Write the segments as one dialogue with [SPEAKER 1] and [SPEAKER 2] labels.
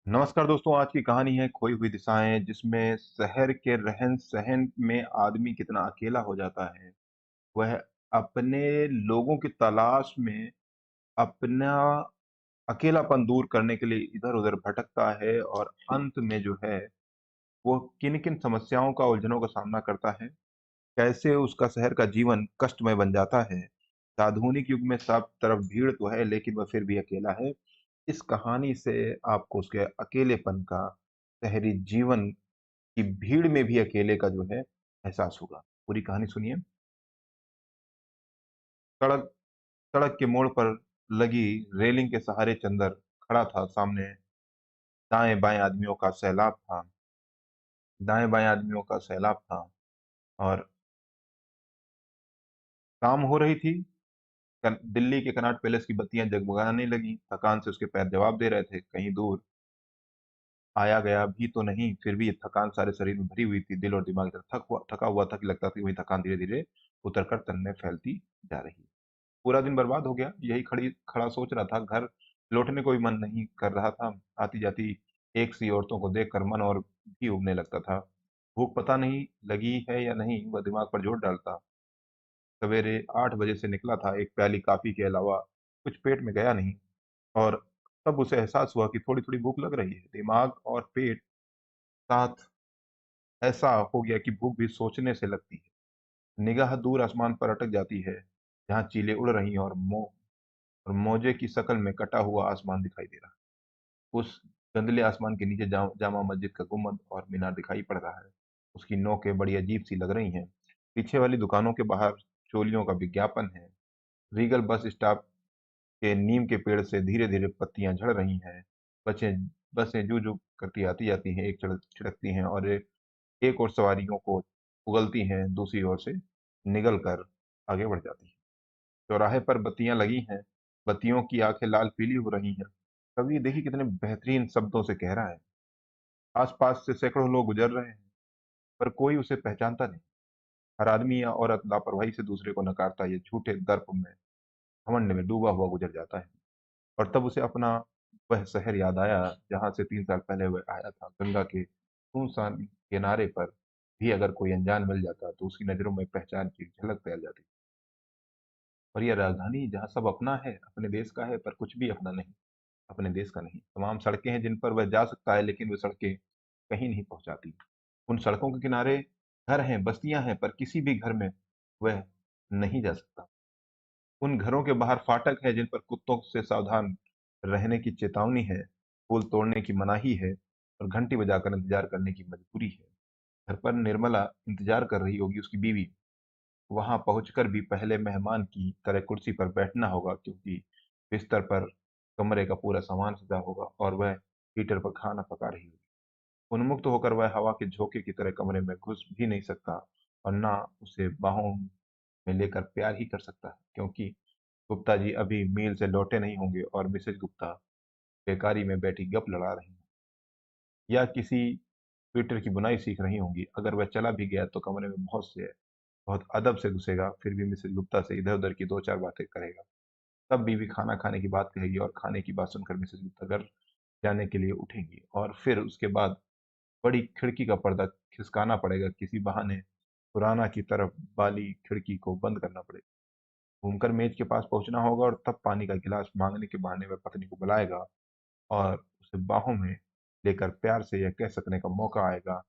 [SPEAKER 1] नमस्कार दोस्तों, आज की कहानी है खोई हुई दिशाएं, जिसमें शहर के रहन सहन में आदमी कितना अकेला हो जाता है। वह अपने लोगों की तलाश में अपना अकेलापन दूर करने के लिए इधर उधर भटकता है और अंत में जो है वो किन किन समस्याओं का उलझनों का सामना करता है। कैसे उसका शहर का जीवन कष्टमय बन जाता है। आधुनिक युग में सब तरफ भीड़ तो है, लेकिन वह फिर भी अकेला है। इस कहानी से आपको उसके अकेलेपन का, शहरी जीवन की भीड़ में भी अकेले का जो है एहसास होगा। पूरी कहानी सुनिए। सड़क सड़क के मोड़ पर लगी रेलिंग के सहारे चंदर खड़ा था। सामने दाएं बाएं आदमियों का सैलाब था। दाएं बाएं आदमियों का सैलाब था और शाम हो रही थी। दिल्ली के कनॉट पैलेस की बत्तियां जगमगाने लगी। थकान से उसके पैर जवाब दे रहे थे। कहीं दूर आया गया भी तो नहीं, फिर भी ये थकान सारे शरीर में भरी हुई थी। दिल और दिमाग इतना थका हुआ था कि लगता था कि वही थकान धीरे धीरे उतरकर तन में फैलती जा रही है। पूरा दिन बर्बाद हो गया, यही खड़ी खड़ा सोच रहा था। घर लौटने को भी मन नहीं कर रहा था। आती जाती एक सी औरतों को देखकर मन और भी उबने लगता था। भूख पता नहीं लगी है या नहीं, वह दिमाग पर जोर डालता। सवेरे 8 बजे से निकला था, एक प्याली काफी के अलावा कुछ पेट में गया नहीं। और तब उसे एहसास हुआ कि थोड़ी थोड़ी भूख लग रही है। दिमाग और पेट साथ ऐसा हो गया कि भूख भी सोचने से लगती है। निगाह दूर आसमान पर अटक जाती है, जहाँ चीलें उड़ रही हैं और मौजे की शक्ल में कटा हुआ आसमान दिखाई दे रहा है। उस धुंधले आसमान के नीचे जामा मस्जिद का गुम्बद और मीनार दिखाई पड़ रहा है। उसकी नोकें बड़ी अजीब सी लग रही हैं। पीछे वाली दुकानों के बाहर चोलियों का विज्ञापन है। रीगल बस स्टॉप के नीम के पेड़ से धीरे धीरे पत्तियां झड़ रही हैं। बसें बसें जू जू करती आती जाती हैं, एक छिड़कती हैं और एक और सवारियों को उगलती हैं, दूसरी ओर से निगल कर आगे बढ़ जाती हैं। चौराहे पर बत्तियां लगी हैं। बत्तियों की आंखें लाल पीली हो रही हैं। कवि देखिए कितने बेहतरीन शब्दों से कह रहा है। आसपास से सैकड़ों लोग गुजर रहे हैं, पर कोई उसे पहचानता नहीं। हर आदमी या औरत लापरवाही से दूसरे को नकारता, ये झूठे दर्प में, घमंड में डूबा हुआ गुजर जाता है। और तब उसे अपना वह शहर याद आया, जहां से 3 साल पहले वह आया था। गंगा के सुनसान किनारे पर भी अगर कोई अनजान मिल जाता तो उसकी नजरों में पहचान की झलक फैल जाती। और यह राजधानी जहाँ सब अपना है, अपने देश का है, पर कुछ भी अपना नहीं, अपने देश का नहीं। तमाम सड़कें हैं जिन पर वह जा सकता है, लेकिन वे सड़कें कहीं नहीं पहुंचाती। उन सड़कों के किनारे घर हैं, बस्तियां हैं, पर किसी भी घर में वह नहीं जा सकता। उन घरों के बाहर फाटक है जिन पर कुत्तों से सावधान रहने की चेतावनी है, फूल तोड़ने की मनाही है और घंटी बजाकर इंतजार करने की मजबूरी है। घर पर निर्मला इंतजार कर रही होगी, उसकी बीवी। वहां पहुंचकर भी पहले मेहमान की तरह कुर्सी पर बैठना होगा, क्योंकि बिस्तर पर कमरे का पूरा सामान सजा होगा और वह हीटर पर खाना पका रही होगी। उन्मुक्त होकर वह हवा के झोंके की तरह कमरे में घुस भी नहीं सकता और ना उसे बाहों में लेकर प्यार ही कर सकता है, क्योंकि गुप्ता जी अभी मील से लौटे नहीं होंगे और मिसेज गुप्ता बेकारी में बैठी गप लड़ा रही हैं या किसी ट्विटर की बुनाई सीख रही होंगी। अगर वह चला भी गया तो कमरे में बहुत अदब से घुसेगा, फिर भी मिसेज गुप्ता से इधर उधर की दो चार बातें करेगा। तब बीवी खाना खाने की बात कहेगी और खाने की बात सुनकर मिसेज गुप्ता घर जाने के लिए उठेंगी और फिर उसके बाद बड़ी खिड़की का पर्दा खिसकाना पड़ेगा, किसी बहाने पुराना की तरफ वाली खिड़की को बंद करना पड़ेगा। घूमकर मेज के पास पहुंचना होगा और तब पानी का गिलास मांगने के बहाने वह पत्नी को बुलाएगा और उसे बाहों में लेकर प्यार से यह कह सकने का मौका आएगा,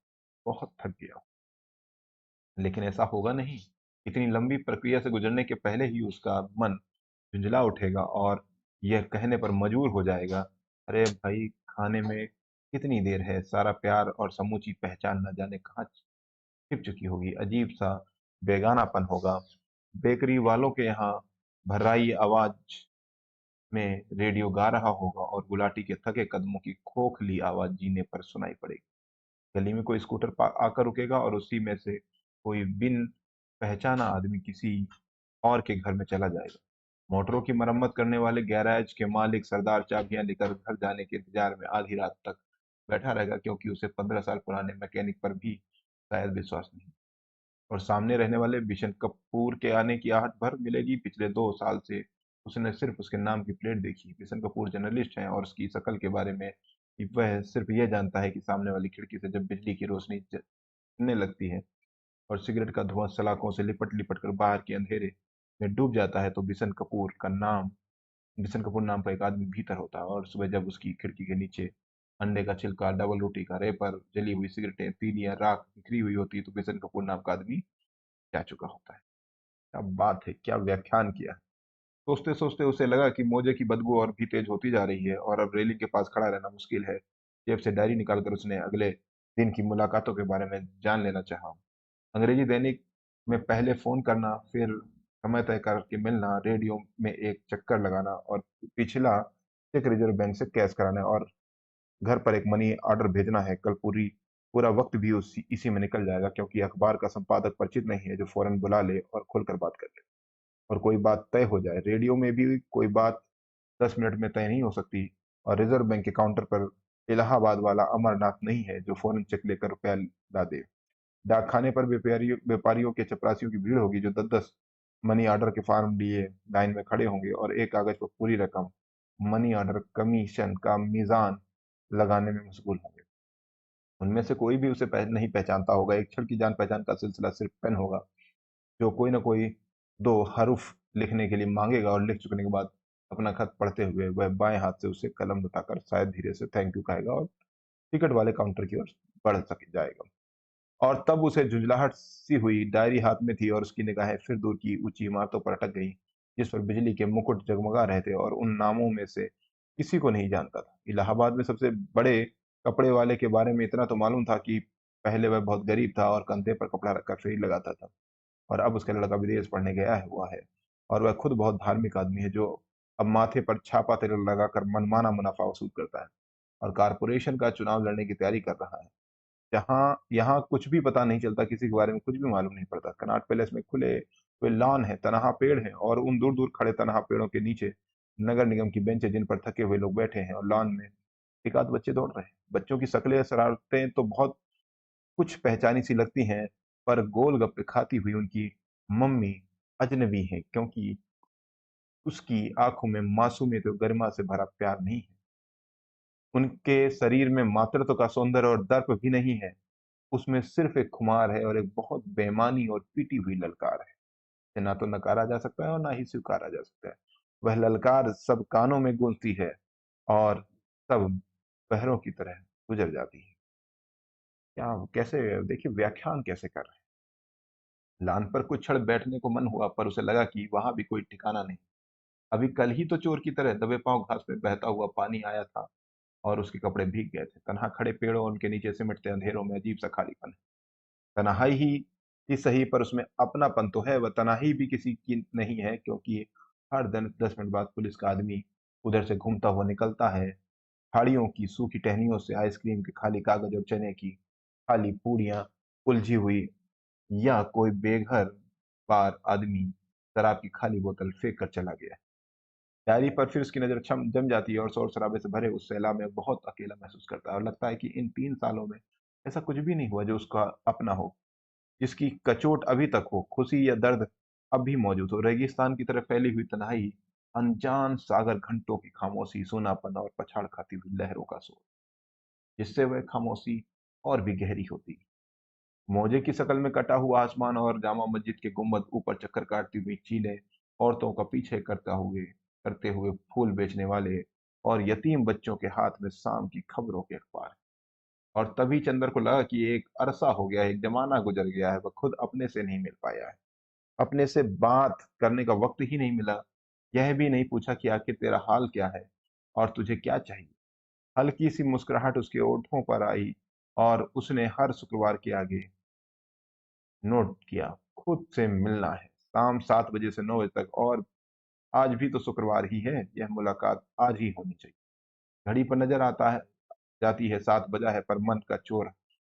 [SPEAKER 1] बहुत थक गया हूं। लेकिन ऐसा होगा नहीं। इतनी लंबी प्रक्रिया से गुजरने के पहले ही उसका मन झुंझला उठेगा और यह कहने पर मजबूर हो जाएगा, अरे भाई, खाने में कितनी देर है, सारा प्यार और समूची पहचान न जाने कहाँ छिप चुकी होगी। अजीब सा बेगानापन होगा। बेकरी वालों के यहाँ भर्राई आवाज में रेडियो गा रहा होगा और गुलाटी के थके कदमों की खोखली आवाज जीने पर सुनाई पड़ेगी। गली में कोई स्कूटर आकर रुकेगा और उसी में से कोई बिन पहचाना आदमी किसी और के घर में चला जाएगा। मोटरों की मरम्मत करने वाले गैराज के मालिक सरदार चाबियां लेकर घर जाने के इंतजार में आधी रात तक बैठा रहेगा, क्योंकि उसे 15 साल पुराने मैकेनिक पर भी शायद विश्वास नहीं। और सामने रहने वाले बिशन कपूर के आने की आहट भर मिलेगी। पिछले 2 साल से उसने सिर्फ उसके नाम की प्लेट देखी। बिशन कपूर जर्नलिस्ट हैं और उसकी शकल के बारे में कि वह सिर्फ ये जानता है कि सामने वाली खिड़की से जब बिजली की रोशनी जलने लगती है और सिगरेट का धुआं सलाखों से लिपट-लिपट कर बाहर के अंधेरे में डूब जाता है, तो बिशन कपूर नाम का एक आदमी भीतर होता है। और सुबह जब उसकी खिड़की के नीचे अंडे का छिलका, डबल रोटी का रेपर, जली हुई सिगरेटें, तीलियां, राख बिखरी हुई होती है, तो बिशन कपूर नाम का आदमी जा चुका होता है। क्या बात है! क्या व्याख्यान किया! सोचते-सोचते उसे लगा कि मोजे की बदबू और भी तेज होती जा रही है और अब रेलिंग के पास खड़ा रहना मुश्किल है। जेब से डायरी निकालकर उसने अगले दिन की मुलाकातों के बारे में जान लेना चाहा। अंग्रेजी दैनिक में पहले फ़ोन करना, फिर समय तय करके मिलना, रेडियो में एक चक्कर लगाना और पिछला चेक रिज़र्व बैंक से कैश कराना और घर पर एक मनी ऑर्डर भेजना है। कल पूरा वक़्त भी उसी इसी में निकल जाएगा, क्योंकि अखबार का संपादक परिचित नहीं है जो फ़ौरन बुला ले और खुलकर बात कर ले और कोई बात तय हो जाए। रेडियो में भी कोई बात 10 मिनट में तय नहीं हो सकती और रिज़र्व बैंक के काउंटर पर इलाहाबाद वाला अमरनाथ नहीं है जो फ़ौरन चेक लेकर रुपया ला दे। डाकखाने पर व्यापारियों के चपरासियों की भीड़ होगी जो 10-10 मनी ऑर्डर के फॉर्म लिए लाइन में खड़े होंगे और एक कागज पर पूरी रकम मनी ऑर्डर कमीशन का मीज़ान लगाने में मशगूल होंगे। उनमें से कोई भी उसे नहीं पहचानता होगा। एक क्षण की जान-पहचान का सिलसिला सिर्फ पेन होगा, जो कोई न कोई 2 हरूफ लिखने के लिए माँगेगा और लिख चुकने के बाद अपना खत पढ़ते हुए वह बाएँ हाथ से उसे कलम उठाकर शायद धीरे से थैंक यू कहेगा और टिकट वाले काउंटर की ओर बढ़ सक जाएगा। और तब उसे झुँझलाहट सी हुई, डायरी हाथ में थी और उसकी निगाहें फिर दूर की ऊँची इमारतों पर अटक गईं, जिस पर बिजली के मुकुट जगमगा रहे थे और उन नामों में से किसी को नहीं जानता था। इलाहाबाद में सबसे बड़े कपड़े वाले के बारे में इतना तो मालूम था कि पहले वह बहुत गरीब था और कंधे पर कपड़ा रखकर फेरी लगाता था और अब उसका लड़का विदेश पढ़ने गया है हुआ है और वह खुद बहुत धार्मिक आदमी है, जो अब माथे पर छापा तिलक लगाकर मनमाना मुनाफ़ा वसूल करता है और कारपोरेशन का चुनाव लड़ने की तैयारी कर रहा है। जहाँ यहाँ कुछ भी पता नहीं चलता, किसी के बारे में कुछ भी मालूम नहीं पड़ता। कनॉट पैलेस में खुले हुए लॉन है, तनहा पेड़ हैं और उन दूर-दूर खड़े तनहा पेड़ों के नीचे नगर निगम की बेंच है जिन पर थके हुए लोग बैठे हैं और लॉन में एक-आध बच्चे दौड़ रहे हैं। बच्चों की शक्लें, शरारतें तो बहुत कुछ पहचानी सी लगती हैं, पर गोलगप्पे खाती हुई उनकी मम्मी अजनबी हैं, क्योंकि उसकी आँखों में मासूमियत और गरिमा से भरा प्यार नहीं है। उनके शरीर में मातृत्व का सौंदर्य और दर्प भी नहीं है। उसमें सिर्फ़ एक खुमार है और एक बहुत बेईमानी और पीटी हुई ललकार है। इसे ना तो नकारा जा सकता है और ना ही स्वीकारा जा सकता है। वह ललकार सब कानों में गूँजती है और सब बहरों की तरह गुज़र जाती है। क्या कैसे देखिए व्याख्यान कैसे कर रहे हैं। लान पर कुछ क्षण बैठने को मन हुआ, पर उसे लगा कि वहाँ भी कोई ठिकाना नहीं। अभी कल ही तो चोर की तरह दबे पाँव घास पे बहता हुआ पानी आया था और उसके कपड़े भीग गए थे। तनहा खड़े पेड़ों और उनके नीचे सिमटते अंधेरों में अजीब-सा खालीपन है। तन्हाई ही सही, पर उसमें अपनापन तो है। वह तन्हाई भी किसी की नहीं है, क्योंकि हर दिन 10 मिनट बाद पुलिस का आदमी उधर से घूमता हुआ निकलता है। झाड़ियों की सूखी टहनियों से आइसक्रीम के खाली कागज और चने की खाली पूड़ियाँ उलझी हुई, या कोई बेघर बार आदमी शराब की खाली बोतल फेंक कर चला गया। डायरी पर फिर उसकी नज़र छम जम जाती है और शोर-शराबे से भरे उस सैलाब में बहुत अकेला महसूस करता है और लगता है कि इन 3 सालों में ऐसा कुछ भी नहीं हुआ जो उसका अपना हो। जिसकी कचोट अभी तक हो, खुशी या दर्द अब भी मौजूद हो। रेगिस्तान की तरफ फैली हुई तन्हाई, अनजान सागर, घंटों की खामोशी, सूनापन और पछाड़ खाती हुई लहरों का शोर, जिससे वह खामोशी और भी गहरी होती। मोजे की शक्ल में कटा हुआ आसमान और जामा मस्जिद के गुंबद, ऊपर चक्कर काटती हुई चीलें, औरतों का पीछे करते हुए फूल बेचने वाले और यतीम बच्चों के हाथ में शाम की खबरों के अखबार। और तभी चंदर को लगा कि एक अरसा हो गया है, एक जमाना गुजर गया है, वह खुद अपने से नहीं मिल पाया है। अपने से बात करने का वक़्त ही नहीं मिला। यह भी नहीं पूछा कि आखिर तेरा हाल क्या है और तुझे क्या चाहिए? हल्की-सी मुस्कुराहट उसके होठों पर आई और उसने हर शुक्रवार के आगे नोट किया, खुद से मिलना है, शाम 7 बजे से 9 बजे तक, और आज भी तो शुक्रवार ही है, यह मुलाकात आज ही होनी चाहिए। घड़ी पर नज़र आता है जाती है 7 बजा है, पर मन का चोर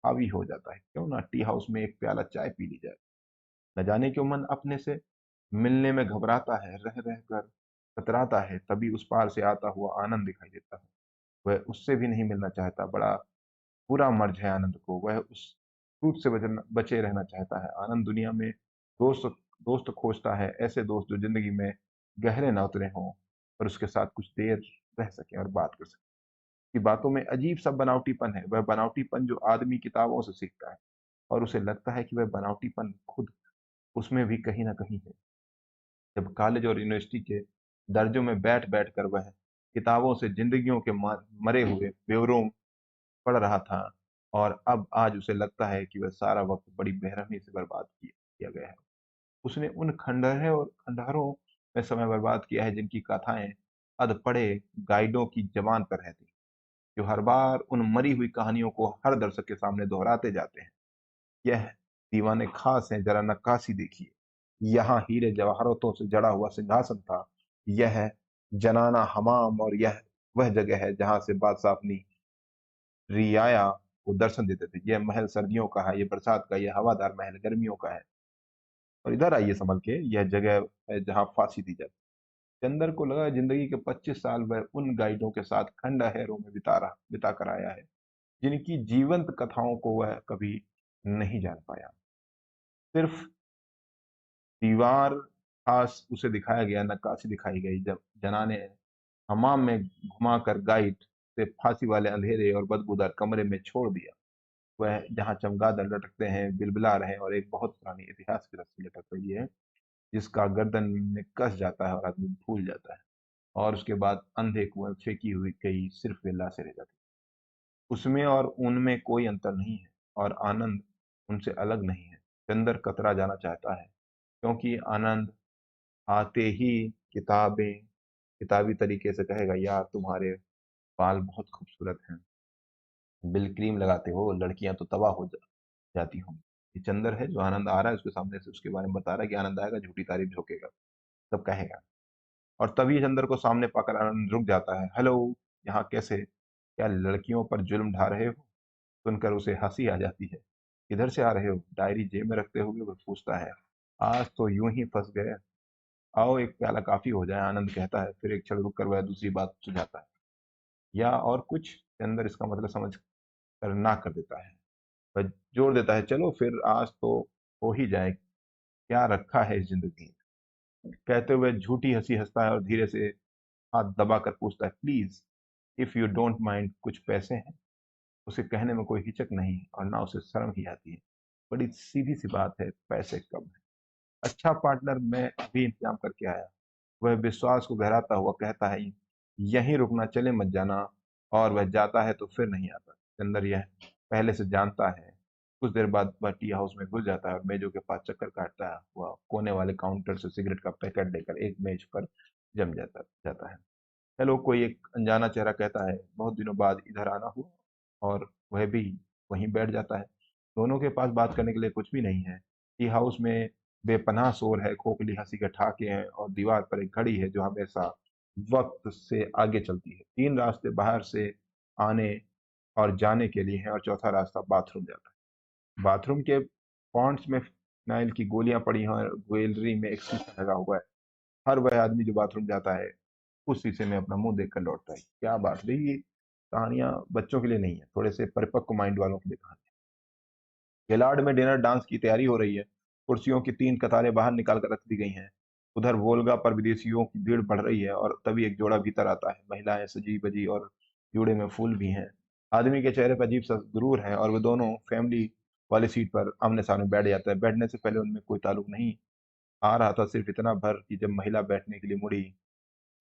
[SPEAKER 1] हावी हो जाता है। क्यों ना टी हाउस में एक प्याला चाय पी ली जाए। न जाने क्यों मन अपने से मिलने में घबराता है, रह-रह कर कतराता है, तभी उस पार से आता हुआ आनंद दिखाई देता है। वह उससे भी नहीं मिलना चाहता, बड़ा बुरा मर्ज है आनंद को। वह उस छूत से बचे रहना चाहता है। आनंद दुनिया में दोस्त दोस्त खोजता है, ऐसे दोस्त जो ज़िंदगी में गहरे ना उतरे हों, पर उसके साथ कुछ देर रह सकें और बात कर सकें। की बातों में अजीब-सा बनावटीपन है, वह बनावटीपन जो आदमी किताबों से सीखता है और उसे लगता है कि वह बनावटीपन खुद उसमें भी कहीं न कहीं है। जब कॉलेज और यूनिवर्सिटी के दर्जों में बैठ-बैठ कर वह किताबों से ज़िंदगियों के मरे हुए ब्यौरों पढ़ रहा था और अब आज उसे लगता है कि वह सारा वक़्त बड़ी बेरहमी से बर्बाद किया गया है। उसने उन खंडहरों में समय बर्बाद किया है जिनकी कथाएँ अधपढ़े गाइडों की ज़बान पर रहती हैं, जो हर बार उन मरी हुई कहानियों को हर दर्शक के सामने दोहराते जाते हैं। यह दीवाने खास हैं, ज़रा नक्काशी देखिए। यहाँ हीरे जवाहरातों से जड़ा हुआ सिंहासन था। यह जनाना हमाम और यह वह जगह है जहाँ से बादशाह अपनी रियाया को दर्शन देते थे। यह महल सर्दियों का है, ये बरसात का, ये हवादार महल गर्मियों का है। और इधर आइए सँभल के, यह जगह है जहाँ फांसी दी जाती है। चंदर को लगा ज़िंदगी के 25 साल वह उन गाइडों के साथ खंडहरों में बिता कर आया है, जिनकी जीवंत कथाओं को वह कभी नहीं जान पाया। सिर्फ़ दीवार खास उसे दिखाया गया, नक्काशी दिखाई गई, जब जना ने हमाम में घुमाकर गाइड से फांसी वाले अंधेरे और बदबूदार कमरे में छोड़ दिया। वह जहाँ चमगादड़ लटकते हैं, बिलबिला रहे हैं और एक बहुत पुरानी इतिहास की रस्सी लटक रही है, जिसका गर्दन में कस जाता है और आदमी भूल जाता है। और उसके बाद अंधे कुएं फेंकी हुई गई, सिर्फ वे लाशें रह जाती। उसमें और उनमें कोई अंतर नहीं है और आनंद उनसे अलग नहीं है। चंदर कतरा जाना चाहता है, क्योंकि आनंद आते ही किताबें किताबी तरीके से कहेगा, यार तुम्हारे बाल बहुत खूबसूरत हैं, बिल क्रीम लगाते हो, लड़कियां तो तबाह जाती होंगी। ये चंदर है जो आनंद आ रहा है उसके सामने से उसके बारे में बता रहा है कि आनंद आएगा, झूठी तारीफ झोंकेगा, सब कहेगा। और तभी चंदर को सामने पाकर आनंद रुक जाता है। हेलो, यहाँ कैसे? क्या लड़कियों पर जुल्म ढा रहे हो? सुनकर उसे हंसी आ जाती है। किधर से आ रहे हो? डायरी जेब में रखते हुए वो पूछता है। आज तो यूं ही फंस गए। आओ एक प्याला काफी हो जाए, आनंद कहता है। फिर एक क्षण रुक कर वह दूसरी बात सुझाता है। या और कुछ? चंदर इसका मतलब समझ कर ना कर देता है। वह जोर देता है, चलो फिर आज तो हो ही जाए, क्या रखा है इस जिंदगी में? कहते हुए झूठी हंसी हंसता है और धीरे से हाथ दबाकर पूछता है, please if you don't mind, कुछ पैसे हैं? उसे कहने में कोई हिचक नहीं है और ना उसे शर्म ही आती है। बड़ी सीधी सी बात है, पैसे कम है। अच्छा पार्टनर, मैं अभी इंतजाम करके आया। वह विश्वास को गहराता हुआ कहता है, यहीं रुकना, चले मत जाना। और वह जाता है तो फिर नहीं आता। चंदर यह पहले से जानता है। कुछ देर बाद वह टी हाउस में घुस जाता है और मेजों के पास चक्कर काटता है। वह कोने वाले काउंटर से सिगरेट का पैकेट लेकर एक मेज पर जम जाता जाता है। हेलो, कोई एक अनजाना चेहरा कहता है। बहुत दिनों बाद इधर आना हुआ। और वह भी वहीं बैठ जाता है। दोनों के पास बात करने के लिए कुछ भी नहीं है। टी हाउस में बेपनाह शोर है, खोखली हंसी के ठहाके हैं और दीवार पर एक घड़ी है जो हमेशा वक्त से आगे चलती है। तीन रास्ते बाहर से आने और जाने के लिए हैं और चौथा रास्ता बाथरूम जाता है। बाथरूम के पॉन्ड्स में फिनाइल की गोलियां पड़ी हैं और गैलरी में एक शीशा लगा हुआ है। हर वह आदमी जो बाथरूम जाता है उस शीशे में अपना मुंह देखकर लौटता है। क्या बात रही, ये कहानियां बच्चों के लिए नहीं है, थोड़े से परिपक्व माइंड वालों के लिए कहानी। गेलार्ड में डिनर डांस की तैयारी हो रही है। कुर्सियों की तीन कतारें बाहर निकाल कर रख दी गई हैं। उधर वोल्गा पर विदेशियों की भीड़ बढ़ रही है और तभी एक जोड़ा भीतर आता है। महिलाएं सजी बजी और जोड़े में फूल भी हैं। आदमी के चेहरे पर अजीब सा गुरूर है और वे दोनों फैमिली वाली सीट पर आमने सामने बैठ जाता है। बैठने से पहले उनमें कोई ताल्लुक नहीं आ रहा था, सिर्फ इतना भर कि जब महिला बैठने के लिए मुड़ी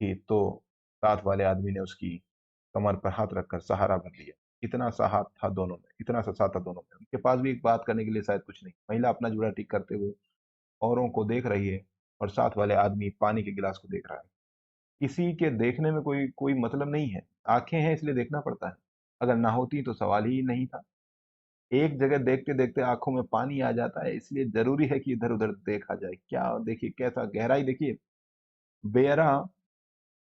[SPEAKER 1] थी तो साथ वाले आदमी ने उसकी कमर पर हाथ रखकर सहारा भर लिया। इतना सा साथ था दोनों में। उनके पास भी एक बात करने के लिए शायद कुछ नहीं। महिला अपना जूड़ा ठीक करते हुए औरों को देख रही है और साथ वाले आदमी पानी के गिलास को देख रहा है। किसी के देखने में कोई कोई मतलब नहीं है। आंखें हैं इसलिए देखना पड़ता है। अगर ना होती तो सवाल ही नहीं था। एक जगह देखते देखते आंखों में पानी आ जाता है, इसलिए जरूरी है कि इधर उधर देखा जाए। क्या देखिए, कैसा गहराई देखिए। बेयरा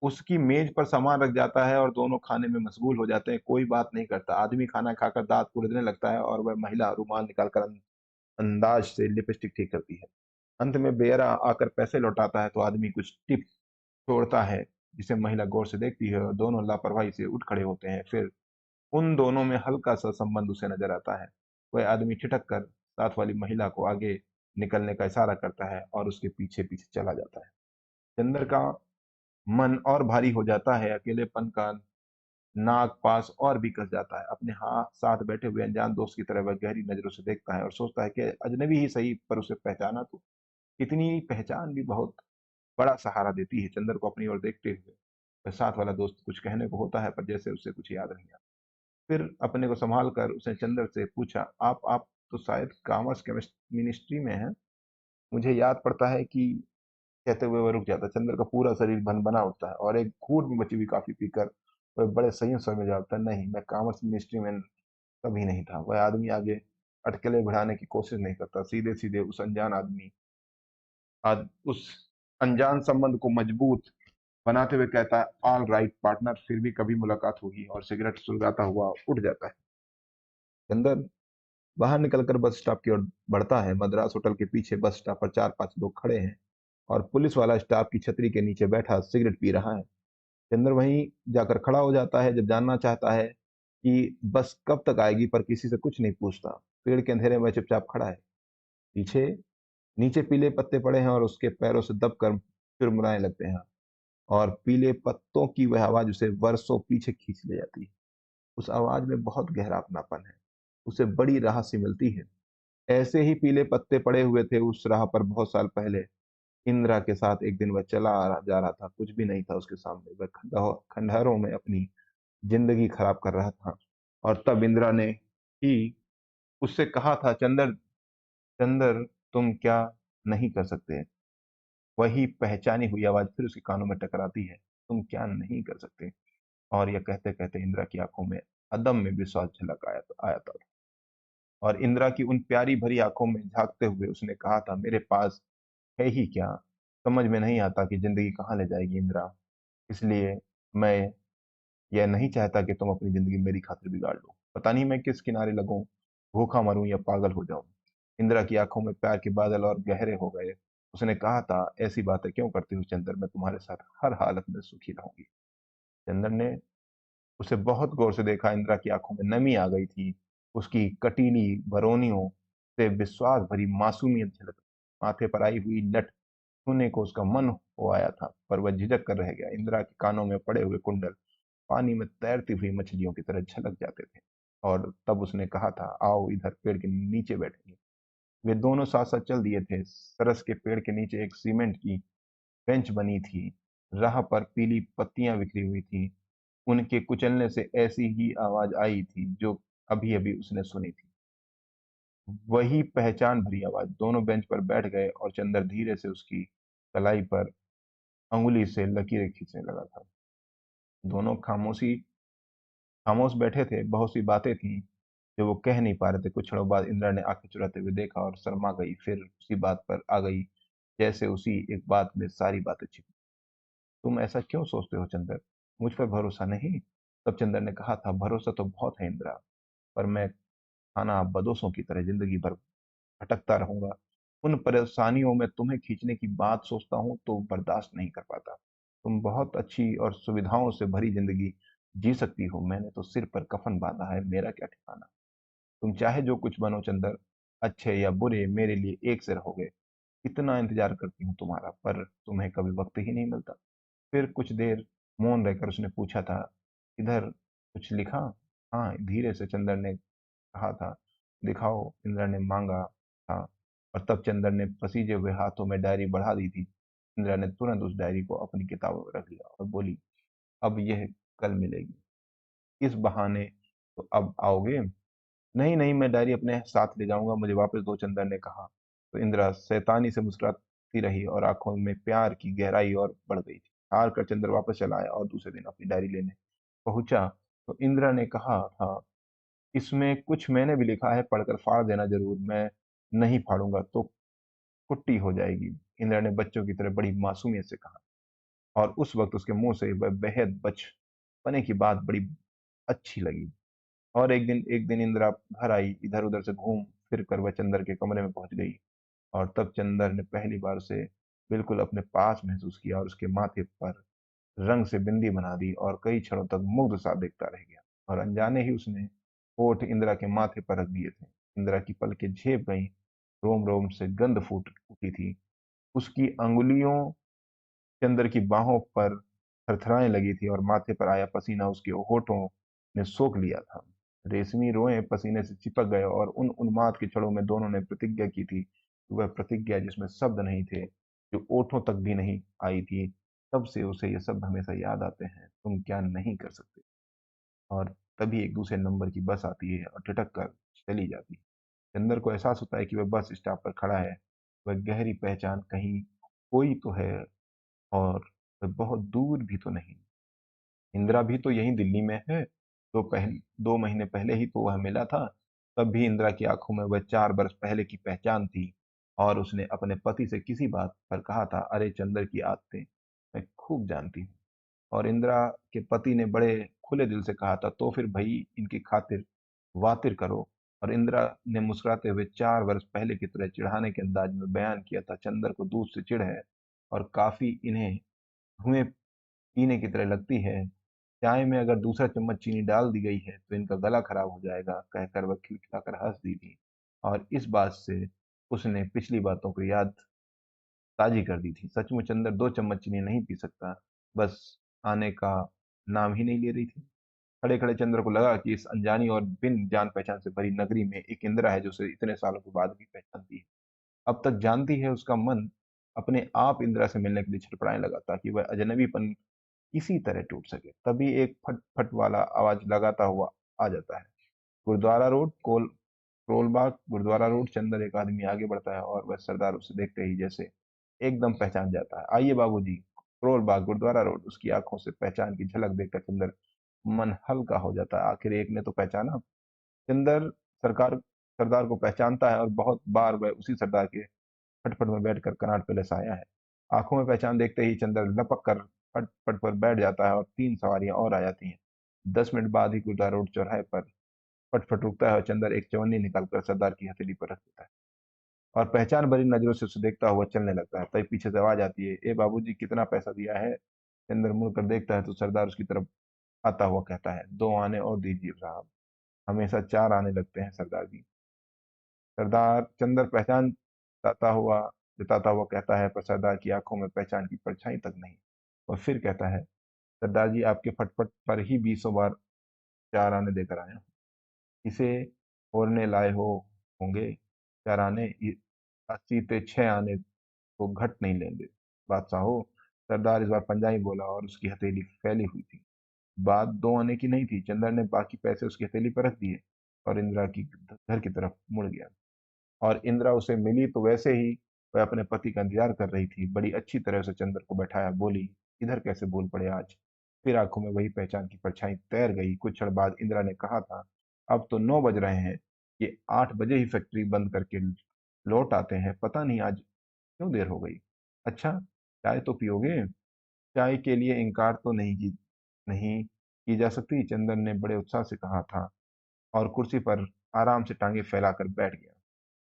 [SPEAKER 1] उसकी मेज पर सामान रख जाता है और दोनों खाने में मशगूल हो जाते हैं। कोई बात नहीं करता। आदमी खाना खाकर दांत कुरेदने लगता है और वह महिला रुमाल निकालकर अंदाज से लिपस्टिक ठीक करती है। अंत में बेयरा आकर पैसे लौटाता है तो आदमी कुछ टिप छोड़ता है, जिसे महिला गौर से देखती है और दोनों लापरवाही से उठ खड़े होते हैं। फिर उन दोनों में हल्का सा संबंध उसे नजर आता है। वह आदमी ठिठक कर साथ वाली महिला को आगे निकलने का इशारा करता है और उसके पीछे पीछे चला जाता है। चंदर का मन और भारी हो जाता है। अकेलेपन का नाक, पास और भी कस जाता है। अपने साथ बैठे हुए अनजान दोस्त की तरह वह गहरी नज़रों से देखता है और सोचता है कि अजनबी ही सही पर उसे पहचाना तो। इतनी पहचान भी बहुत बड़ा सहारा देती है। चंदर को अपनी ओर देखते हुए वह साथ वाला दोस्त कुछ कहने को होता है पर जैसे उसे कुछ याद नहीं आता। फिर अपने को संभाल कर उसने चंदर से पूछा, आप तो शायद कॉमर्स केमिस्ट्री में हैं। मुझे याद पड़ता है कि कहते हुए वह रुक जाता है। चंदर का पूरा शरीर भन-बना उठता है और एक घूंट में बची हुई कॉफ़ी पीकर वह बड़े संयम स्वर में जवाब देता है, नहीं, मैं कॉमर्स मिनिस्ट्री में कभी नहीं था। वह आदमी आगे अटकलें बढ़ाने की कोशिश नहीं करता। सीधे-सीधे उस अनजान संबंध को मजबूत बनाते हुए कहता है, ऑल राइट पार्टनर, फिर भी कभी मुलाकात होगी, और सिगरेट सुलगाता हुआ उठ जाता है। चंदन बाहर निकलकर बस स्टॉप की ओर बढ़ता है। मद्रास होटल के पीछे बस स्टॉप पर 4-5 लोग खड़े हैं और पुलिस वाला स्टाफ की छतरी के नीचे बैठा सिगरेट पी रहा है। चंदर वहीं जाकर खड़ा हो जाता है। जब जानना चाहता है कि बस कब तक आएगी, पर किसी से कुछ नहीं पूछता। पेड़ के अंधेरे में चुपचाप खड़ा है। पीछे नीचे पीले पत्ते पड़े हैं और उसके पैरों से दबकर चुरमुराने लगते हैं, और पीले पत्तों की वह आवाज उसे वर्षों पीछे खींच ले जाती है। उस आवाज में बहुत गहरा अपनापन है। उसे बड़ी राहत सी मिलती है। ऐसे ही पीले पत्ते पड़े हुए थे उस राह पर बहुत साल पहले। इंदिरा के साथ एक दिन वह चला जा रहा था। कुछ भी नहीं था उसके सामने। वह खंडहरों में अपनी जिंदगी खराब कर रहा था। और तब इंदिरा ने ही उससे कहा था, चंदर, चंदर, तुम क्या नहीं कर सकते। वही पहचानी हुई आवाज फिर उसके कानों में टकराती है, तुम क्या नहीं कर सकते। और यह कहते कहते इंदिरा की आंखों में अदम्य विश्वास झलक आया था। और इंदिरा की उन प्यारी भरी आंखों में झांकते हुए उसने कहा था, मेरे पास है ही क्या। समझ में नहीं आता कि जिंदगी कहाँ ले जाएगी इंदिरा। इसलिए मैं यह नहीं चाहता कि तुम अपनी जिंदगी मेरी खातिर बिगाड़ लो। पता नहीं मैं किस किनारे लगूं, भूखा मरूं या पागल हो जाऊं। इंदिरा की आंखों में प्यार के बादल और गहरे हो गए। उसने कहा था, ऐसी बातें क्यों करती हो चंदर, मैं तुम्हारे साथ हर हालत में सुखी रहूंगी। चंदर ने उसे बहुत गौर से देखा। इंदिरा की आंखों में नमी आ गई थी। उसकी कटीली बरौनियों से विश्वास भरी मासूमियत झलक, माथे पर आई हुई लट छूने को उसका मन हो आया था, पर वह झिझक कर रह गया। इंदिरा के कानों में पड़े हुए कुंडल पानी में तैरती हुई मछलियों की तरह झलक जाते थे। और तब उसने कहा था, आओ इधर पेड़ के नीचे बैठेंगे। वे दोनों साथ साथ चल दिए थे। सरस के पेड़ के नीचे एक सीमेंट की बेंच बनी थी। राह पर पीली पत्तियां बिखरी हुई थी। उनके कुचलने से ऐसी ही आवाज आई थी जो अभी अभी उसने सुनी थी। वही पहचान भरी आवाज। दोनों बेंच पर बैठ गए और चंदर धीरे से उसकी कलाई पर अंगुली से लकीरें खींचने लगा था। दोनों खामोश बैठे थे। बहुत सी बातें थी जो वो कह नहीं पा रहे थे। कुछ क्षणों बाद इंदिरा ने आंखें चुराते हुए देखा और शर्मा गई। फिर उसी बात पर आ गई जैसे उसी एक बात में सारी बातें छिपी। तुम ऐसा क्यों सोचते हो चंदर, मुझ पर भरोसा नहीं। तब चंदर ने कहा था, भरोसा तो बहुत है इंदिरा, पर मैं खाना बदोशों की तरह जिंदगी भर भटकता रहूंगा। उन परेशानियों में तुम्हें खींचने की बात सोचता हूँ तो बर्दाश्त नहीं कर पाता। तुम बहुत अच्छी और सुविधाओं से भरी जिंदगी जी सकती हो। मैंने तो सिर पर कफन बांधा है, मेरा क्या ठिकाना। तुम चाहे जो कुछ बनो चंदर, अच्छे या बुरे, मेरे लिए एक से रहोगे। इतना इंतजार करती हूँ तुम्हारा, पर तुम्हें कभी वक्त ही नहीं मिलता। फिर कुछ देर मौन रहकर उसने पूछा था, इधर कुछ लिखा। हाँ, धीरे से चंदर ने कहा था। दिखाओ, इंदिरा ने मांगा था। और तब चंदर ने पसीजे हुए हाथों में डायरी बढ़ा दी थी। इंदिरा ने तुरंत उस डायरी को अपनी किताबों में रख लिया और बोली, अब यह कल मिलेगी। इस बहाने तो अब आओगे। नहीं नहीं, मैं डायरी अपने साथ ले जाऊंगा, मुझे वापस दो, चंदर ने कहा। तो इंदिरा शैतानी से मुस्कुराती रही और आंखों में प्यार की गहराई और बढ़ गई थी। हार कर चंदर वापस चला आया और दूसरे दिन अपनी डायरी लेने पहुंचा तो इंदिरा ने कहा था, इसमें कुछ मैंने भी लिखा है, पढ़कर फाड़ देना जरूर। मैं नहीं फाड़ूंगा तो कुट्टी हो जाएगी, इंदिरा ने बच्चों की तरह बड़ी मासूमियत से कहा। और उस वक्त उसके मुंह से वह बेहद बचपने की बात बड़ी अच्छी लगी। और एक दिन इंदिरा घर आई। इधर उधर से घूम फिर कर वह चंदर के कमरे में पहुंच गई। और तब चंदर ने पहली बार उसे बिल्कुल अपने पास महसूस किया और उसके माथे पर रंग से बिंदी बना दी और कई क्षणों तक मुग्ध सा देखता रह गया। और अनजाने ही उसने होठ इंदिरा के माथे पर रख दिए थे। इंदिरा की पलकें झेप गईं। रोम रोम से गंध फूट उठी थी। उसकी अंगुलियों चंदर की बाहों पर थरथराने लगी थी और माथे पर आया पसीना उसके होठों ने सोख लिया था। रेशमी रोएं पसीने से चिपक गए और उन उन्माद के क्षणों में दोनों ने प्रतिज्ञा की थी कि वह प्रतिज्ञा जिसमें शब्द नहीं थे, जो ओठों तक भी नहीं आई थी। तब से उसे ये शब्द हमेशा याद आते हैं, तुम क्या नहीं कर सकते। और तभी एक दूसरे नंबर की बस आती है और ठिठक कर चली जाती है। चंदर को एहसास होता है कि वह बस स्टॉप पर खड़ा है। वह गहरी पहचान कहीं कोई तो है, और वह बहुत दूर भी तो नहीं। इंदिरा भी तो यहीं दिल्ली में है। 2 महीने पहले ही तो वह मिला था। तब भी इंदिरा की आंखों में वह 4 वर्ष पहले की पहचान थी। और उसने अपने पति से किसी बात पर कहा था, अरे चंदर की आदतें मैं खूब जानती हूँ। और इंदिरा के पति ने बड़े खुले दिल से कहा था, तो फिर भाई इनकी खातिर वातिर करो। और इंदिरा ने मुस्कुराते हुए 4 वर्ष पहले की तरह चिढ़ाने के अंदाज में बयान किया था, चंदर को दूध से चिढ़ है और काफी इन्हें धुएं पीने की तरह लगती है। चाय में अगर दूसरा चम्मच चीनी डाल दी गई है तो इनका गला खराब हो जाएगा, कहकर वह खिलखिलाकर हंस दी थी। और इस बात से उसने पिछली बातों को याद ताजी कर दी थी। सचमुच अंदर 2 चम्मच चीनी नहीं पी सकता, बस आने का नाम ही नहीं ले रही थी। खड़े खड़े चंद्र को लगा कि इस अनजानी और बिन जान पहचान से भरी नगरी में एक इंदिरा है जो उसे इतने सालों के बाद भी पहचानती है, अब तक जानती है। उसका मन अपने आप इंदिरा से मिलने के लिए छटपटाने लगा ताकि वह अजनबीपन किसी तरह टूट सके। तभी एक फट फट वाला आवाज लगाता हुआ आ जाता है। Gurudwara road Kolbagh Gurudwara road. चंदर एक आदमी आगे बढ़ता है और वह सरदार उसे देखते ही जैसे एकदम पहचान जाता है। आइए बाबूजी, करोल बाग गुरुद्वारा रोड। उसकी आंखों से पहचान की झलक देखकर चंदर मन हल्का हो जाता है, आखिर एक ने तो पहचाना। चंदर सरकार सरदार को पहचानता है और बहुत बार वह उसी सरदार के फटफट में बैठकर कनॉट पैलेस आया है। आंखों में पहचान देखते ही चंदर लपक कर फटफट पर बैठ जाता है और 3 सवारियां और आ जाती हैं। 10 मिनट बाद ही गुरुद्वारा रोड चौराहे पर फटफट रुकता है और चंदर एक चवन्नी निकालकर सरदार की हथेली पर रख देता है और पहचान भरी नजरों से उसे देखता हुआ चलने लगता है। तभी पीछे से आवाज आती है, ए बाबूजी कितना पैसा दिया है। चंदर मुड़ कर देखता है तो सरदार उसकी तरफ आता हुआ कहता है, 2 आने और दीजिए साहब, हमेशा 4 आने लगते हैं सरदार जी। सरदार चंदर पहचान जताता हुआ जताता हुआ कहता है, पर सरदार की आंखों में पहचान की परछाई तक नहीं। और फिर कहता है, सरदार जी आपके फटफट पर ही 20 बार 4 आने देकर आया हूँ। इसे ओरने लाए होंगे। 4 आने 80 ते 6 आने को घट नहीं लेंगे बादशाह हो। सरदार इस बार पंजाबी बोला और उसकी हथेली फैली हुई थी। बात 2 आने की नहीं थी। चंदर ने बाकी पैसे उसकी हथेली पर रख दिए और इंदिरा की घर की तरफ मुड़ गया। और इंदिरा उसे मिली तो वैसे ही वह अपने पति का इंतजार कर रही थी। बड़ी अच्छी तरह से चंद्र को बैठाया, बोली, इधर कैसे बोल पड़े आज। फिर आंखों में वही पहचान की परछाई तैर गई। कुछ क्षण बाद इंदिरा ने कहा था, अब तो 9 बज रहे हैं, ये 8 बजे ही फैक्ट्री बंद करके लौट आते हैं, पता नहीं आज क्यों देर हो गई। अच्छा, चाय तो पियोगे। चाय के लिए इनकार तो नहीं की जा सकती, चंदन ने बड़े उत्साह से कहा था और कुर्सी पर आराम से टांगे फैलाकर बैठ गया।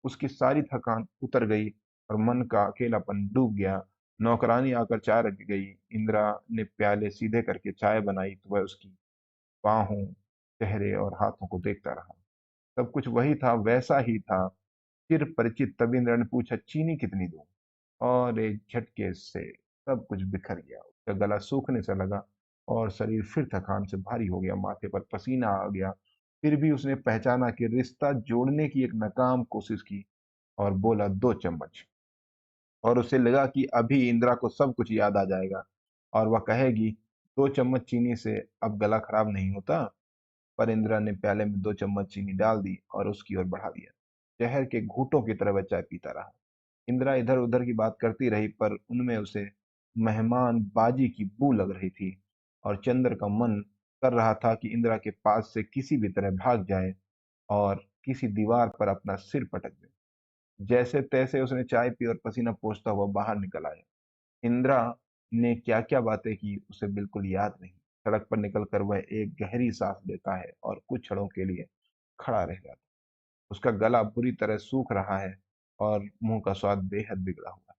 [SPEAKER 1] उसकी सारी थकान उतर गई और मन का अकेलापन डूब गया। नौकरानी आकर चाय रख गई। इंदिरा ने प्याले सीधे करके चाय बनाई तो वह उसकी बाहों, चेहरे और हाथों को देखता रहा। सब कुछ वही था, वैसा ही था, चिर परिचित। तभी इंदिरा ने पूछा, चीनी कितनी दूं। और एक झटके से सब कुछ बिखर गया। उसका गला सूखने से लगा और शरीर फिर थकान से भारी हो गया, माथे पर पसीना आ गया। फिर भी उसने पहचाना कि रिश्ता जोड़ने की एक नाकाम कोशिश की और बोला, 2 चम्मच। और उसे लगा कि अभी इंदिरा को सब कुछ याद आ जाएगा और वह कहेगी, 2 चम्मच चीनी से अब गला खराब नहीं होता। पर इंदिरा ने प्याले में 2 चम्मच चीनी डाल दी और उसकी ओर बढ़ा दिया। शहर के घूंटों की तरह वह चाय पीता रहा। इंदिरा इधर उधर की बात करती रही, पर उनमें उसे मेहमान बाजी की बू लग रही थी। और चंद्र का मन कर रहा था कि इंदिरा के पास से किसी भी तरह भाग जाए और किसी दीवार पर अपना सिर पटक दे। जैसे तैसे उसने चाय पी और पसीना पोंछता हुआ बाहर निकल आया। इंदिरा ने क्या क्या बातें की उसे बिल्कुल याद नहीं। सड़क पर निकलकर वह एक गहरी सांस लेता है और कुछ क्षणों के लिए खड़ा रह जाता है। उसका गला बुरी तरह सूख रहा है और मुंह का स्वाद बेहद बिगड़ा हुआ है।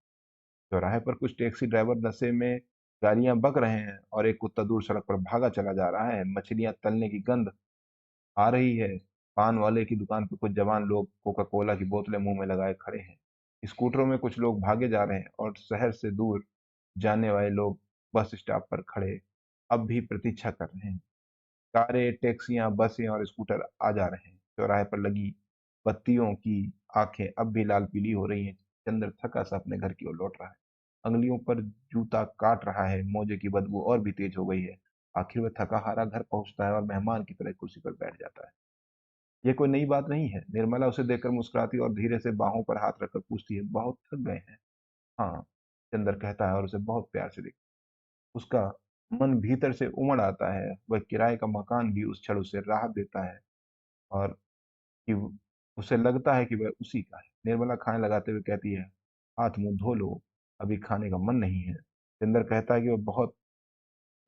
[SPEAKER 1] चौराहे पर कुछ टैक्सी ड्राइवर नशे में गालियां बक रहे हैं और एक कुत्ता दूर सड़क पर भागा चला जा रहा है। मछलियां तलने की गंध आ रही है। पान वाले की दुकान पर कुछ जवान लोग कोका कोला की बोतलें मुंह में लगाए खड़े हैं। स्कूटरों में कुछ लोग भागे जा रहे हैं और शहर से दूर जाने वाले लोग बस स्टॉप पर खड़े अब भी प्रतीक्षा कर रहे हैं। कारें, टैक्सियां, बसें और स्कूटर आ जा रहे हैं। चौराहे पर लगी बत्तियों की आंखें अब भी लाल पीली हो रही हैं। चंद्र थका सा अपने घर की ओर लौट रहा है। अंगुलियों पर जूता काट रहा है। मोजे की बदबू और भी तेज हो गई है। आखिर वह थका हारा घर पहुंचता है और मेहमान की तरह कुर्सी पर बैठ जाता है। ये कोई नई बात नहीं है। निर्मला उसे देखकर मुस्कुराती और धीरे से बाहों पर हाथ रखकर पूछती है, बहुत थक गए हैं? हाँ, चंद्र कहता है और उसे बहुत प्यार से देखता है। उसका मन भीतर से उमड़ आता है। वह किराए का मकान भी उस क्षण उसे राहत देता है और कि उसे लगता है कि वह उसी का है। निर्मला खाने लगाते हुए कहती है, हाथ मुंह धो लो, अभी खाने का मन नहीं है। चंदर कहता है कि वह बहुत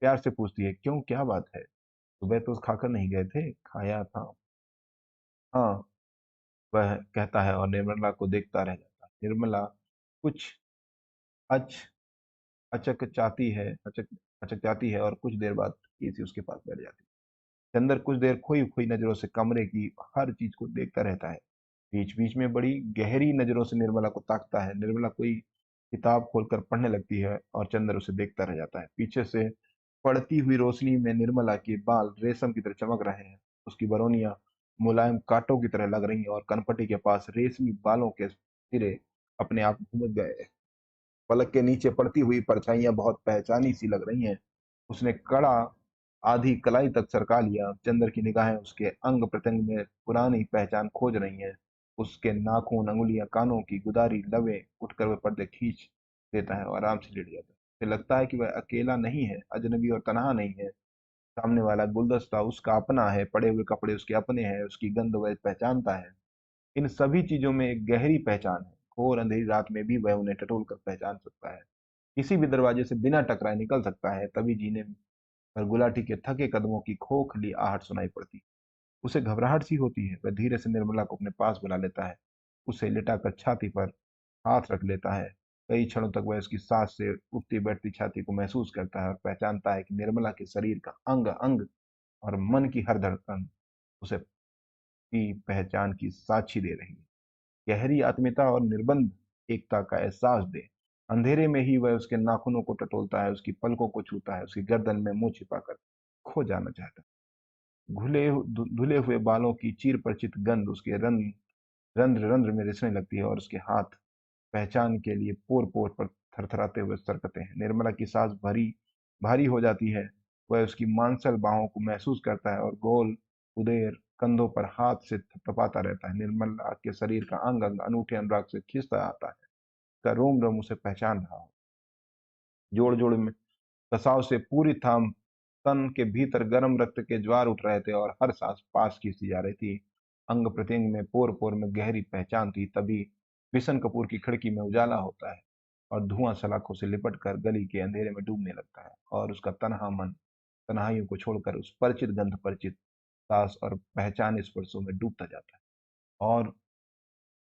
[SPEAKER 1] प्यार से पूछती है, क्यों, क्या बात है? सुबह तो खाकर नहीं गए थे? खाया था। हाँ, वह कहता है और निर्मला को देखता रह जाता है। निर्मला कुछ अच अचक जाती है और कुछ देर बाद केसी उसके पास बैठ जाती है। चंदर कुछ देर खोई खोई नजरों से कमरे की हर चीज को देखता रहता है। बीच बीच में बड़ी गहरी नजरों से निर्मला को ताकता है। निर्मला कोई किताब खोलकर पढ़ने लगती है और चंद्र उसे देखता रह जाता है। पीछे से पड़ती हुई रोशनी में निर्मला के बाल रेशम की तरह चमक रहे हैं। उसकी बरौनियां मुलायम कांटों की तरह लग रही हैं और कनपटी के पास रेशमी बालों के सिरे अपने आप घूम गए। पलक के नीचे पड़ती हुई परछाइयां बहुत पहचानी सी लग रही हैं। उसने कड़ा आधी कलाई तक सरका लिया। चंद्र की निगाहें उसके अंग प्रत्यंग में पुरानी पहचान खोज रही हैं। उसके नाखून, अंगुलियां, कानों की गुदारी, लवें उठकर वह पर्दे खींच देता है और आराम से लेट जाता है। उसे लगता है कि वह अकेला नहीं है, अजनबी और तनहा नहीं है। सामने वाला गुलदस्ता उसका अपना है, पड़े हुए कपड़े उसके अपने हैं, उसकी गंध वह पहचानता है। इन सभी चीजों में एक गहरी पहचान है। घोर अंधेरी रात में भी वह उन्हें टटोल कर पहचान सकता है। किसी भी दरवाजे से बिना टकराए निकल सकता है। तभी जीने पर गुलाटी के थके कदमों की खोखली आहट सुनाई पड़ती। उसे घबराहट सी होती है। वह धीरे से निर्मला को अपने पास बुला लेता है। उसे लिटाकर छाती पर हाथ रख लेता है। कई क्षणों तक वह उसकी सांस से उठती बैठती छाती को महसूस करता है और पहचानता है कि निर्मला के शरीर का अंग अंग और मन की हर धड़कन उसे की पहचान की साक्षी दे रही है। गहरी आत्मीयता और निर्बंध एकता का एहसास दे। अंधेरे में ही वह उसके नाखूनों को टटोलता है, उसकी पलकों को छूता है, उसकी गर्दन में मुंह छिपाकर खो जाना चाहता है। धुले हुए बालों की चीर परिचित गंध उसके रंध्र रंध्र में रिसने लगती है और उसके हाथ पहचान के लिए पोर पोर पर थरथराते हुए सरकते हैं। निर्मला की सांस भारी हो जाती है। वह उसकी मांसल बाहों को महसूस करता है और गोल उदेर कंधों पर हाथ से थपथपाता रहता है। निर्मला के शरीर का अंग अंग अनूठे अनुराग से खिंचता आता है। उसका रोम रोम उसे पहचान रहा हो। जोड़ जोड़ में कसाव से पूरी थाम तन के भीतर गर्म रक्त के ज्वार उठ रहे थे और हर सांस पास खींचती जा रही थी। अंग प्रत्यंग में पोर पोर में गहरी पहचान थी। तभी बिशन कपूर की खिड़की में उजाला होता है और धुआं सलाखों से लिपट कर गली के अंधेरे में डूबने लगता है और उसका तनहा मन तन्हाइयों को छोड़कर उस परिचित गंध, परिचित सांस और पहचान स्पर्शों में डूबता जाता है। और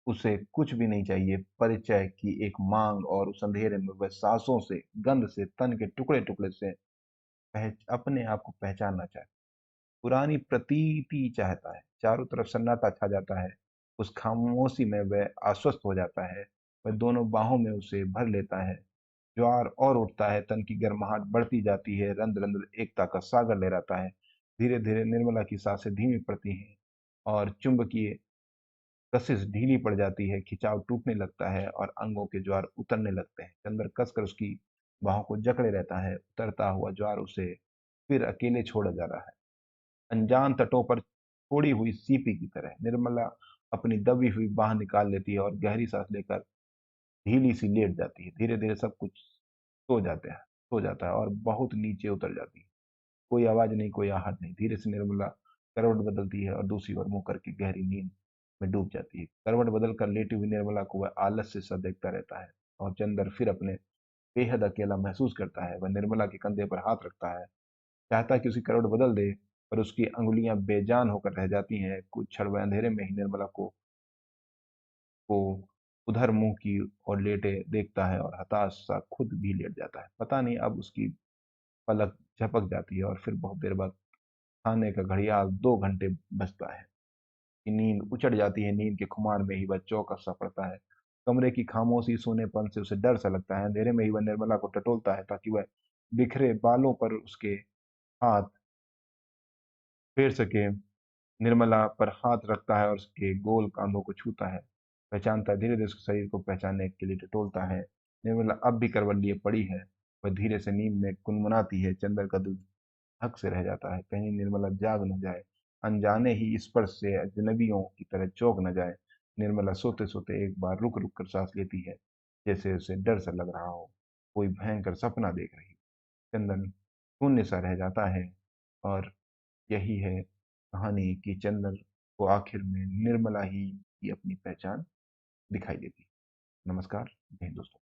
[SPEAKER 1] उसे कुछ भी नहीं चाहिए, परिचय की एक मांग, और उस अंधेरे में वह सांसों से, गंध से, तन के टुकड़े टुकड़े से अपने आप को पहचानना चाहता है। पुरानी प्रतीति चाहता है। चारों तरफ सन्नाटा छा जाता है। उस खामोशी में वह आश्वस्त हो जाता है। वह दोनों बाहों में उसे भर लेता है। ज्वार और उठता है। तन की गर्माहट बढ़ती जाती है। रंध्र रंध्र एकता का सागर लहराता है। धीरे धीरे निर्मला की सांसें धीमी पड़ती हैं और चुंबकीय कशिश ढीली पड़ जाती है। खिंचाव टूटने लगता है और अंगों के ज्वार उतरने लगते हैं। चंद्र कसकर उसकी बाहों को जकड़े रहता है। उतरता हुआ ज्वार उसे फिर अकेले छोड़ जा रहा है, अनजान तटों पर छोड़ी हुई सीपी की तरह। निर्मला अपनी दबी हुई बाह निकाल लेती है और गहरी सांस लेकर ढीली सी लेट जाती है। धीरे धीरे सब कुछ सो जाता है और बहुत नीचे उतर जाती है। कोई आवाज नहीं, कोई आहट नहीं। धीरे से निर्मला करवट बदलती है और दूसरी ओर मुंह करके गहरी नींद में डूब जाती है। करवट बदलकर लेटी हुई निर्मला को वह आलस्य सा देखता रहता है और चंदर फिर अपने बेहद अकेला महसूस करता है। वह निर्मला के कंधे पर हाथ रखता है, चाहता है कि उसकी करवट बदल दे, पर उसकी अंगुलियां बेजान होकर रह जाती हैं। कुछ क्षण वह अंधेरे में ही निर्मला को उधर मुंह की ओर लेटे देखता है और हताश सा खुद भी लेट जाता है। पता नहीं अब उसकी पलक झपक जाती है और फिर बहुत देर बाद खाने का घड़ियाल 2 घंटे बजता है कि नींद उचट जाती है। नींद के खुमार में ही वह चौकस सा पड़ता है। कमरे की खामोशी, सोनेपन से उसे डर सा लगता है। अंधेरे में ही वह निर्मला को टटोलता है ताकि वह बिखरे बालों पर उसके हाथ फेर सके। निर्मला पर हाथ रखता है और उसके गोल कांधों को छूता है। पहचानता है, धीरे धीरे उसके शरीर को पहचानने के लिए टटोलता है। निर्मला अब भी करवट लिए पड़ी है। वह धीरे से नींद में गुनगुनाती है। चंदर का दिल धक से रह जाता है, कहीं निर्मला जाग न जाए, अनजाने ही स्पर्श से अजनबियों की तरह चौंक न जाए। निर्मला सोते सोते एक बार रुक रुक कर सांस लेती है, जैसे उसे डर सा लग रहा हो, कोई भयंकर सपना देख रही। चंदन शून्य सा रह जाता है। और यही है कहानी कि चंदन को आखिर में निर्मला ही की अपनी पहचान दिखाई देती है। नमस्कार। जय हिंद दोस्तों।